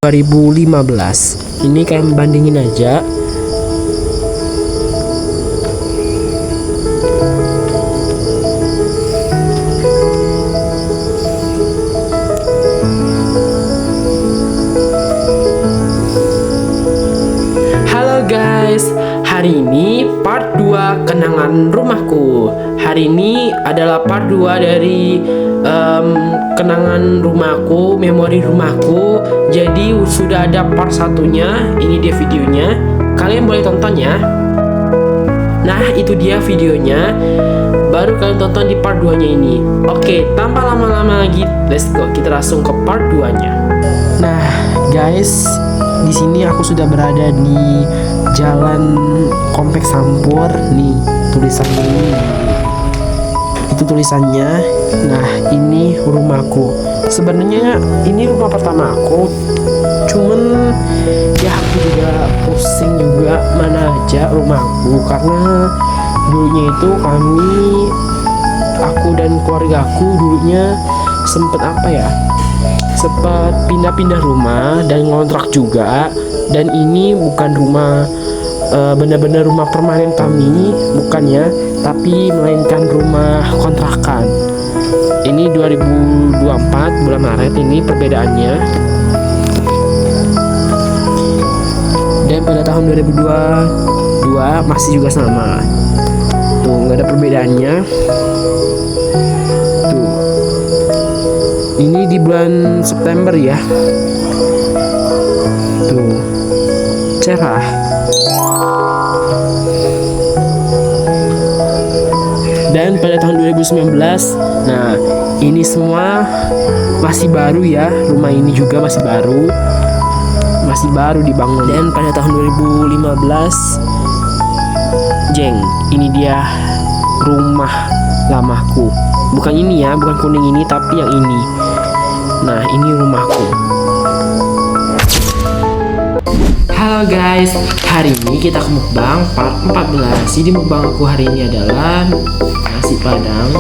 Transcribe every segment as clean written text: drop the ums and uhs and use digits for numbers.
2015. Ini kalian bandingin aja. Halo guys, hari ini part 2 kenangan rumahku. Hari ini adalah part 2 dari kenangan rumahku, memori rumahku. Jadi sudah ada part satunya. Ini dia videonya. Kalian boleh tonton ya. Nah, itu dia videonya. Baru kalian tonton di part 2-nya ini. Oke, tanpa lama-lama lagi, let's go. Kita langsung ke part 2-nya. Nah, guys, di sini aku sudah berada di Jalan Kompleks Sampur. Nih, tulisannya ini. Itu tulisannya. Nah, ini rumahku. Sebenarnya ini rumah pertama aku. Cuman ya aku juga pusing juga mana aja rumahku, karena dulunya itu aku dan keluargaku dulunya sempet sempat pindah-pindah rumah dan ngontrak juga. Dan ini bukan rumah benar-benar rumah permanen kami, bukannya, tapi melainkan rumah kontrakan. Ini 2024 bulan Maret ini perbedaannya. Dan pada tahun 2022 masih juga sama. Tuh, nggak ada perbedaannya. Tuh. Ini di bulan September ya. Tuh. Cerah. Dan pada tahun 2019, nah ini semua masih baru ya. Rumah ini juga masih baru dibangun. Dan pada tahun 2015, ini dia rumah lamaku. Bukan ini ya, bukan kuning ini, tapi yang ini. Nah, ini rumahku. Halo guys, hari ini kita ke mukbang part 14. Jadi mukbangku hari ini adalah nasi padang.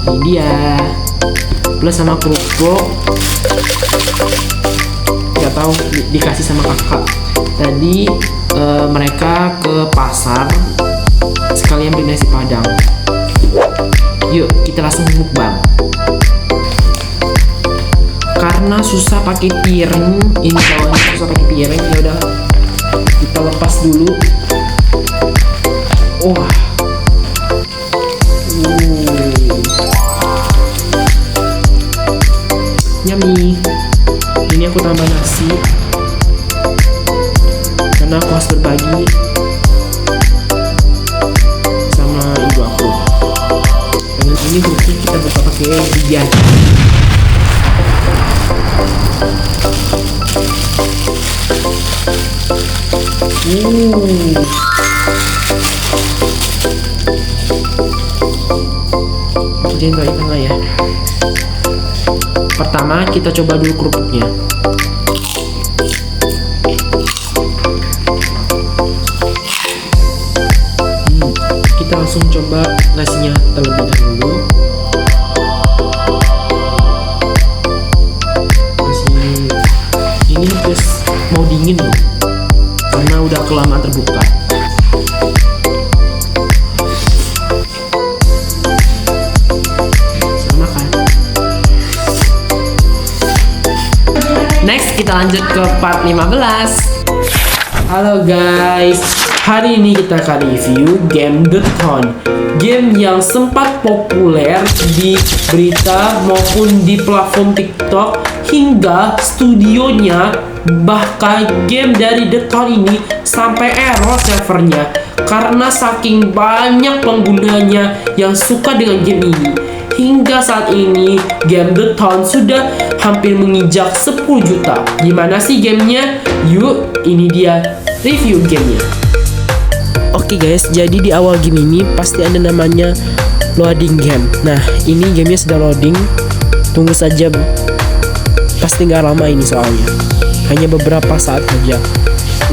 Ini dia. Plus sama kerupuk. Gak tahu dikasih sama kakak. Tadi mereka ke pasar sekalian beli nasi padang. Yuk kita langsung mukbang. Karena susah pakai piring, ini bawahnya susah pakai piring, ya udah kita lepas dulu. Wah. Yummy. Ini aku tambah nasi karena aku harus berbagi sama ibu aku. Dengan ini mungkin kita buka pakai gigian. Jadi tengah ya. Pertama kita coba dulu kerupuknya. Kita langsung coba nasinya terlebih dahulu. Ini terus mau dingin loh, karena udah kelamaan terbuka. Selamat makan. Next kita lanjut ke part 15. Halo guys, hari ini kita akan review game The Town. Game yang sempat populer di berita maupun di platform TikTok, hingga studionya, bahkan game dari The Town ini sampai error servernya karena saking banyak penggunanya yang suka dengan game ini. Hingga saat ini game The Town sudah hampir menginjak 10 juta. Gimana sih gamenya? Yuk, ini dia review gamenya. Oke guys, jadi di awal game ini pasti ada namanya loading game. Nah, ini gamenya sedang loading. Tunggu saja, pasti nggak lama ini soalnya. Hanya beberapa saat saja.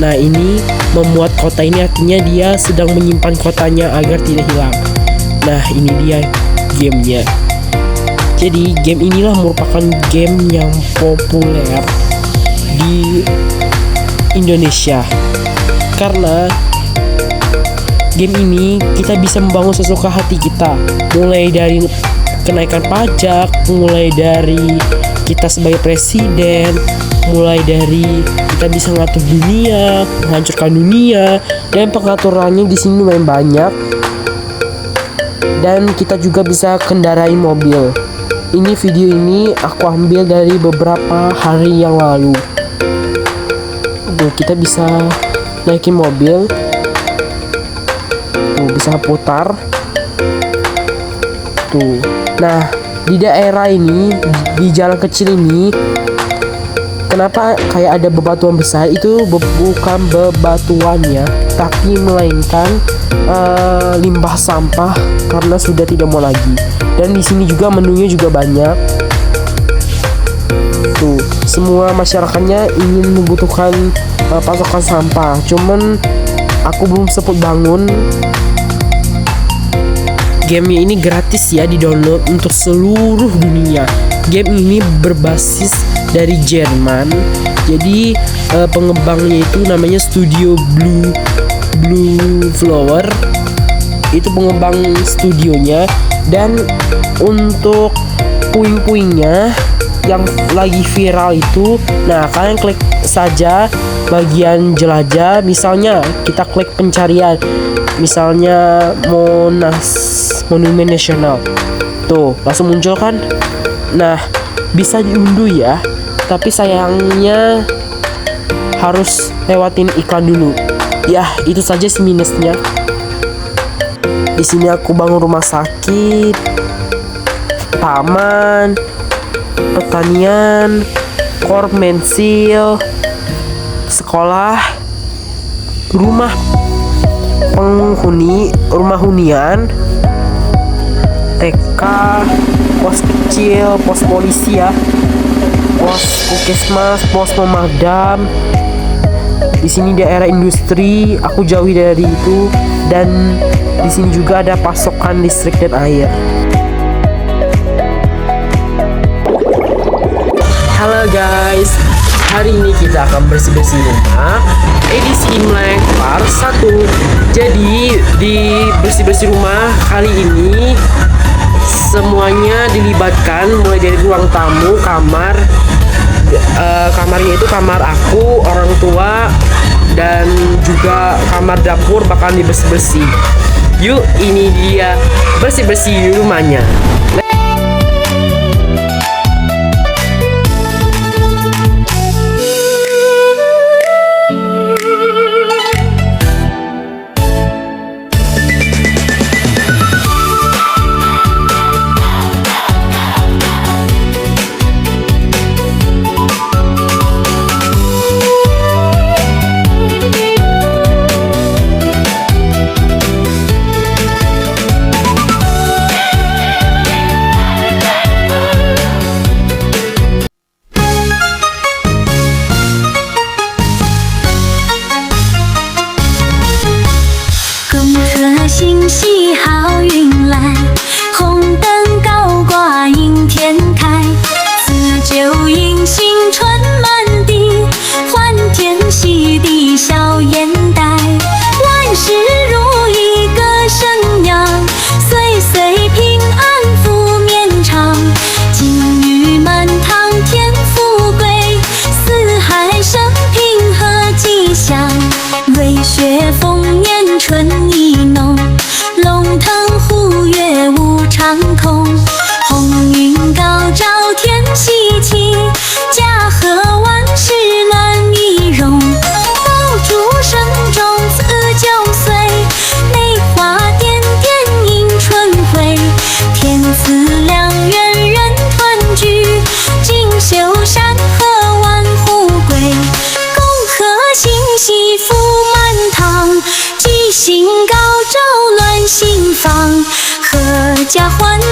Nah, ini membuat kota ini artinya dia sedang menyimpan kotanya agar tidak hilang. Nah, ini dia gamenya. Jadi game inilah merupakan game yang populer di Indonesia. Karena game ini kita bisa membangun sesuka hati kita, mulai dari kenaikan pajak, mulai dari kita sebagai presiden, mulai dari kita bisa ngatur dunia, menghancurkan dunia, dan pengaturannya di sini lumayan banyak. Dan kita juga bisa kendarai mobil. Video ini aku ambil dari beberapa hari yang lalu. Kita bisa naikin mobil. Bisa putar. Nah, di daerah ini, di jalan kecil ini, kenapa kayak ada bebatuan besar? Itu bukan bebatuannya, tapi melainkan limbah sampah karena sudah tidak mau lagi. Dan di sini juga menunya juga banyak. Semua masyarakatnya ingin membutuhkan pasokan sampah. Cuman aku belum sempat bangun. Game ini gratis ya, di-download untuk seluruh dunia. Game ini berbasis dari Jerman. Jadi pengembangnya itu namanya Studio Blue Flower. Itu pengembang studionya. Dan untuk puing-puingnya yang lagi viral itu, nah kalian klik saja bagian jelajah. Misalnya kita klik pencarian, misalnya Monumen Nasional, langsung muncul kan. Nah, bisa diunduh ya, tapi sayangnya harus lewatin iklan dulu. Ya, itu saja sih minusnya. Di sini aku bangun rumah sakit, taman, pertanian, kormensil, sekolah, rumah penghuni, rumah hunian, TK, pos kecil, pos polisi ya, pos puskesmas, pos pemadam. Di sini daerah industri, aku jauhi dari itu. Dan di sini juga ada pasokan listrik dan air. Halo guys, hari ini kita akan bersih-bersih rumah edisi Imlek part 1. Jadi di bersih-bersih rumah kali ini semuanya dilibatkan, mulai dari ruang tamu, kamarnya itu kamar aku, orang tua, dan juga kamar dapur bakalan dibersih-bersih. Yuk, ini dia bersih-bersih rumahnya.阖家欢